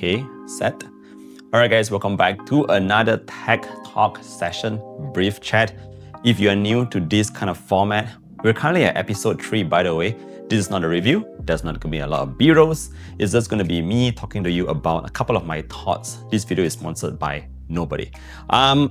Okay, set. Alright guys, welcome back to another Tech Talk session, brief chat. If you are new to this kind of format, we're currently at episode 3 by the way. This is not a review, there's not going to be a lot of B-rolls. It's just going to be me talking to you about a couple of my thoughts. This video is sponsored by nobody. Today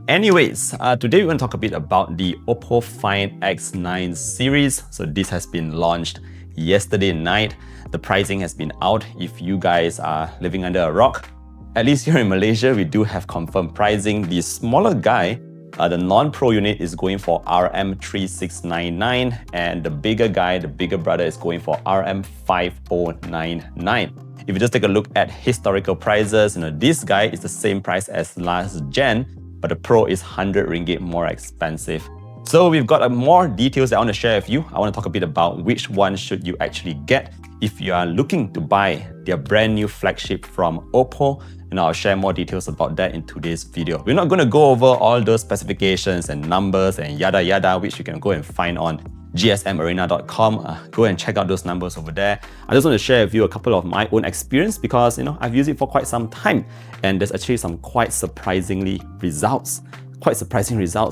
we're going to talk a bit about the OPPO Find X9 series. So this has been launched yesterday night. The pricing has been out. If you guys are living under a rock, at least here in Malaysia, we do have confirmed pricing. The smaller guy, the non-Pro unit is going for RM3699, and the bigger guy, the bigger brother, is going for RM5099. If you just take a look at historical prices, this guy is the same price as last gen, but the Pro is 100 ringgit more expensive. So we've got more details that I want to share with you. I want to talk a bit about which one should you actually get if you are looking to buy their brand new flagship from OPPO. And I'll share more details about that in today's video. We're not going to go over all those specifications and numbers and yada yada, which you can go and find on gsmarena.com. Go and check out those numbers over there. I just want to share with you a couple of my own experience because I've used it for quite some time, and there's actually some quite surprising results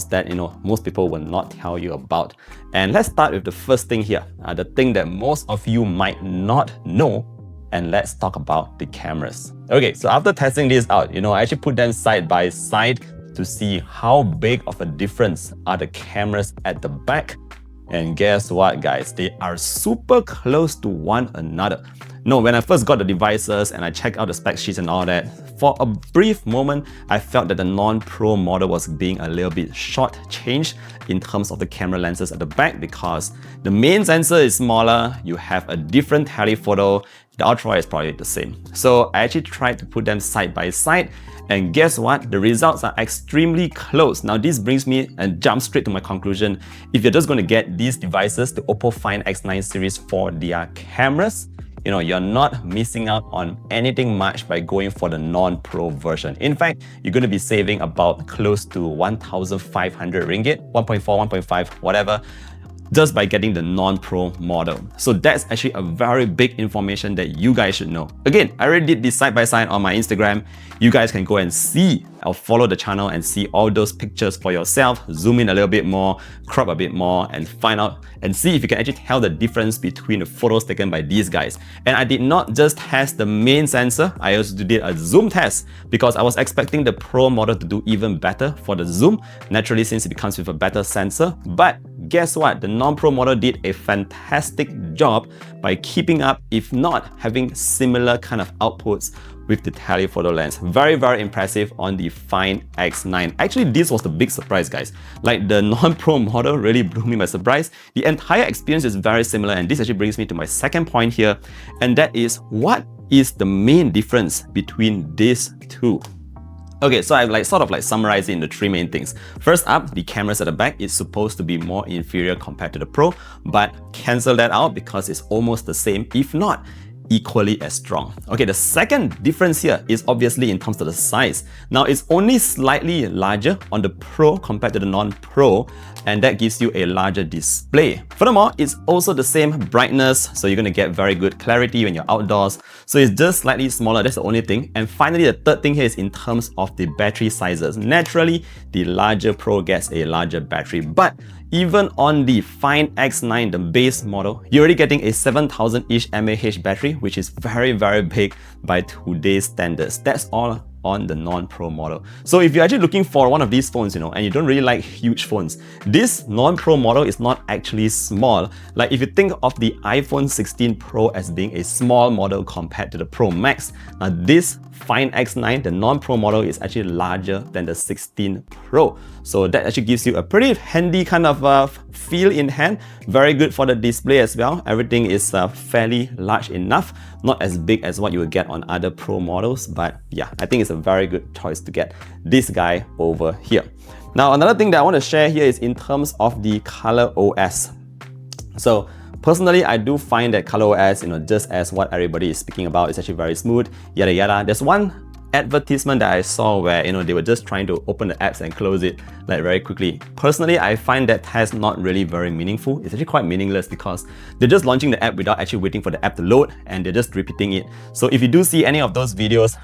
that most people will not tell you about. And let's start with the first thing here, the thing that most of you might not know. And let's talk about the cameras. Okay, so after testing this out, I actually put them side by side to see how big of a difference are the cameras at the back. And guess what, guys? They are super close to one another. No, when I first got the devices and I checked out the spec sheets and all that, for a brief moment, I felt that the non-Pro model was being a little bit short-changed in terms of the camera lenses at the back because the main sensor is smaller, you have a different telephoto, the ultra is probably the same. So I actually tried to put them side by side, and guess what? The results are extremely close. Now this brings me and jump straight to my conclusion. If you're just going to get these devices, the OPPO Find X9 series for their cameras, you're not missing out on anything much by going for the non-Pro version. In fact, you're going to be saving about close to 1,500 ringgit, 1.4, 1.5, whatever, just by getting the non-Pro model. So that's actually a very big information that you guys should know. Again, I already did this side by side on my Instagram. You guys can go and see or follow the channel and see all those pictures for yourself, zoom in a little bit more, crop a bit more, and find out and see if you can actually tell the difference between the photos taken by these guys. And I did not just test the main sensor, I also did a zoom test because I was expecting the Pro model to do even better for the zoom, naturally since it comes with a better sensor. But guess what? The non-Pro model did a fantastic job by keeping up, if not having similar kind of outputs with the telephoto lens. Very, very impressive on the Find X9. Actually, this was the big surprise, guys. Like, the non-Pro model really blew me by surprise. The entire experience is very similar, and this actually brings me to my second point here, and that is, what is the main difference between these two? Okay, so I've sort of summarized it into 3 main things. First up, the cameras at the back is supposed to be more inferior compared to the Pro, but cancel that out because it's almost the same, if not equally as strong. Okay, the second difference here is obviously in terms of the size. Now, it's only slightly larger on the Pro compared to the non-Pro, and that gives you a larger display. Furthermore, it's also the same brightness, so you're going to get very good clarity when you're outdoors. So it's just slightly smaller, that's the only thing. And finally, the third thing here is in terms of the battery sizes. Naturally, the larger Pro gets a larger battery, but even on the Find X9, the base model, you're already getting a 7,000-ish mAh battery, which is very, very big by today's standards. That's all on the non-Pro model. So if you're actually looking for one of these phones, and you don't really like huge phones, this non-Pro model is not actually small. Like, if you think of the iPhone 16 Pro as being a small model compared to the Pro Max, now this Find X9, the non-Pro model, is actually larger than the 16 Pro. So that actually gives you a pretty handy kind of feel in hand. Very good for the display as well. Everything is fairly large enough, not as big as what you would get on other Pro models, but yeah, I think it's a very good choice to get this guy over here. Now, another thing that I want to share here is in terms of the ColorOS. So personally, I do find that ColorOS, just as what everybody is speaking about, is actually very smooth, yada yada. There's one advertisement that I saw where, they were just trying to open the apps and close it like very quickly. Personally, I find that test not really very meaningful. It's actually quite meaningless because they're just launching the app without actually waiting for the app to load, and they're just repeating it. So if you do see any of those videos,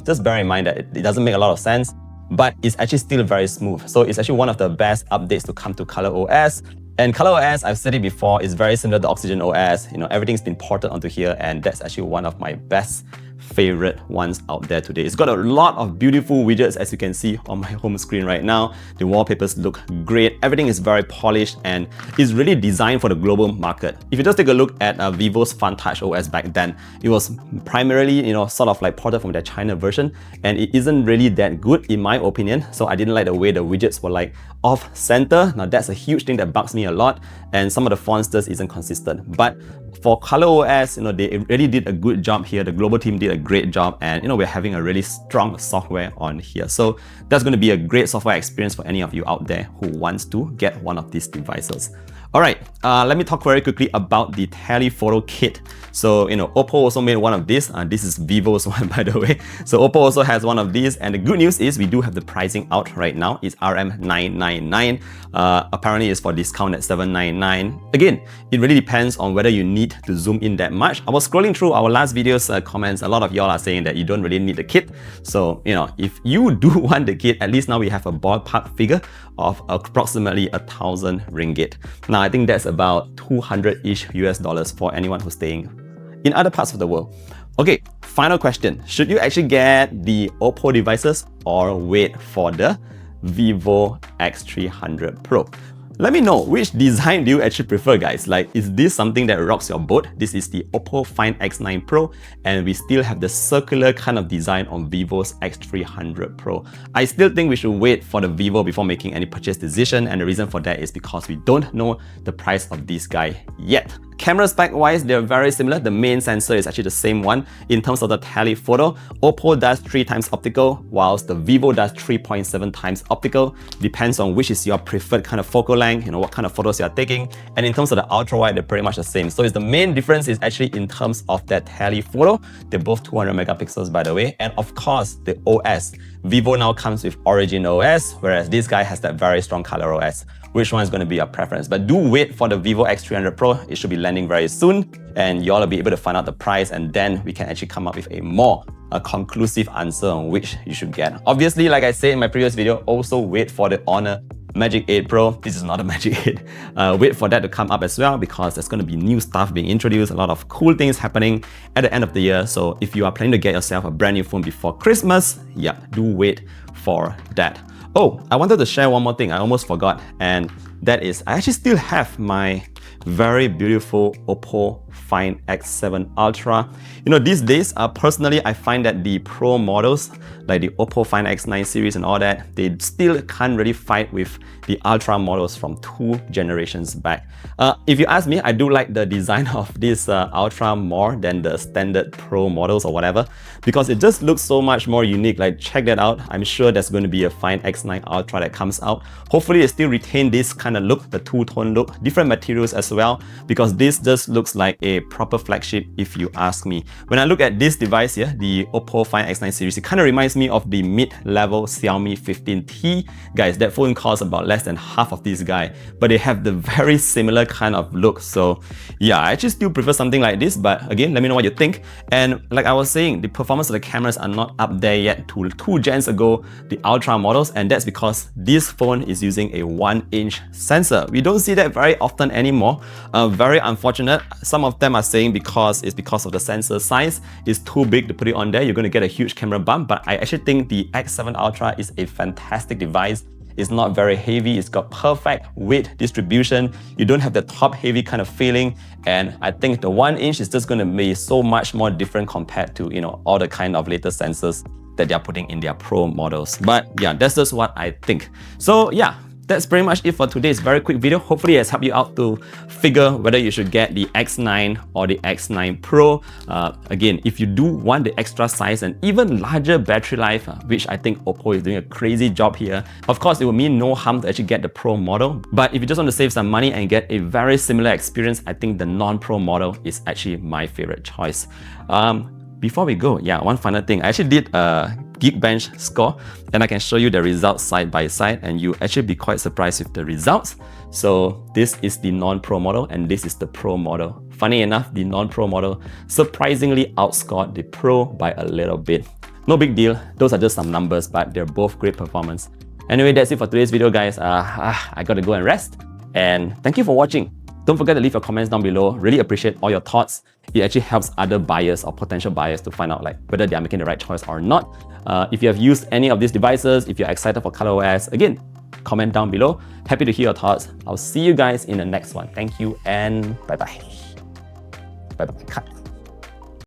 just bear in mind that it doesn't make a lot of sense, but it's actually still very smooth. So it's actually one of the best updates to come to ColorOS. And ColorOS, I've said it before, is very similar to Oxygen OS. Everything's been ported onto here, and that's actually one of my best favorite ones out there today. It's got a lot of beautiful widgets, as you can see on my home screen right now. The wallpapers look great. Everything is very polished and is really designed for the global market. If you just take a look at Vivo's Fun Touch OS back then, it was primarily, sort of like ported from their China version, and it isn't really that good in my opinion. So I didn't like the way the widgets were like off center. Now that's a huge thing that bugs me a lot, and some of the fonts just isn't consistent. But for ColorOS, they really did a good job here. The global team did a great job, and we're having a really strong software on here. So that's going to be a great software experience for any of you out there who wants to get one of these devices. All right, let me talk very quickly about the telephoto kit. So, OPPO also made one of these. This is Vivo's one, by the way. So OPPO also has one of these, and the good news is we do have the pricing out right now. It's RM999. Apparently it's for discount at $799. Again, it really depends on whether you need to zoom in that much. I was scrolling through our last video's comments. A lot of y'all are saying that you don't really need the kit. So, if you do want the kit, at least now we have a ballpark figure of approximately 1,000 ringgit. Now, I think that's about 200-ish US dollars for anyone who's staying in other parts of the world. Okay, final question. Should you actually get the OPPO devices or wait for the vivo X300 Pro? Let me know, which design do you actually prefer, guys? Like, is this something that rocks your boat? This is the OPPO Find X9 Pro, and we still have the circular kind of design on Vivo's X300 Pro. I still think we should wait for the Vivo before making any purchase decision, and the reason for that is because we don't know the price of this guy yet. Camera spec wise, they're very similar. The main sensor is actually the same one. In terms of the telephoto, OPPO does 3x optical, whilst the Vivo does 3.7x optical. Depends on which is your preferred kind of focal length, what kind of photos you're taking. And in terms of the ultra wide, they're pretty much the same. So the main difference is actually in terms of that telephoto. They're both 200 megapixels, by the way. And of course, the OS. Vivo now comes with Origin OS, whereas this guy has that very strong ColorOS. Which one is going to be your preference? But do wait for the vivo X300 Pro. It should be landing very soon, and y'all will be able to find out the price, and then we can actually come up with a more conclusive answer on which you should get. Obviously, like I said in my previous video, also wait for the Honor Magic 8 Pro. This is not a Magic 8. Wait for that to come up as well, because there's going to be new stuff being introduced, a lot of cool things happening at the end of the year. So if you are planning to get yourself a brand new phone before Christmas, yeah, do wait for that. Oh, I wanted to share one more thing. I almost forgot, and that is I actually still have my very beautiful OPPO Find X7 Ultra. These days, personally, I find that the Pro models, like the OPPO Find X9 series and all that, they still can't really fight with the Ultra models from 2 generations back. If you ask me, I do like the design of this Ultra more than the standard Pro models or whatever, because it just looks so much more unique. Like, check that out. I'm sure there's going to be a Find X9 Ultra that comes out. Hopefully, they still retain this kind of look, the two-tone look, different materials as well, because this just looks like a proper flagship if you ask me. When I look at this device here, the OPPO Find X9 series, it kind of reminds me of the mid-level Xiaomi 15T. Guys, that phone costs about less than half of this guy, but they have the very similar kind of look. So yeah, I actually still prefer something like this, but again, let me know what you think. And like I was saying, the performance of the cameras are not up there yet to 2 gens ago, the Ultra models, and that's because this phone is using a 1-inch sensor. We don't see that very often anymore. Very unfortunate. Some of them are saying because of the sensor size is too big to put it on there, you're going to get a huge camera bump, but I actually think the X7 Ultra is a fantastic device. It's not very heavy, it's got perfect weight distribution, you don't have the top heavy kind of feeling, and I think the 1-inch is just going to be so much more different compared to all the kind of latest sensors that they're putting in their Pro models. But yeah, that's just what I think. So yeah, that's pretty much it for today's very quick video. Hopefully it has helped you out to figure whether you should get the X9 or the X9 Pro. Again, if you do want the extra size and even larger battery life, which I think OPPO is doing a crazy job here, of course it will mean no harm to actually get the Pro model. But if you just want to save some money and get a very similar experience, I think the non-Pro model is actually my favorite choice. Before we go, yeah, one final thing. I actually did Geekbench score, and I can show you the results side by side, and you actually be quite surprised with the results. So this is the non-Pro model and this is the Pro model. Funny enough, the non-Pro model surprisingly outscored the Pro by a little bit. No big deal, those are just some numbers, but they're both great performance. Anyway, that's it for today's video, guys. I gotta go and rest, and thank you for watching. Don't forget to leave your comments down below. Really appreciate all your thoughts. It actually helps other buyers or potential buyers to find out like whether they are making the right choice or not. If you have used any of these devices, if you're excited for ColorOS, again, comment down below. Happy to hear your thoughts. I'll see you guys in the next one. Thank you and bye-bye. Bye-bye. Cut.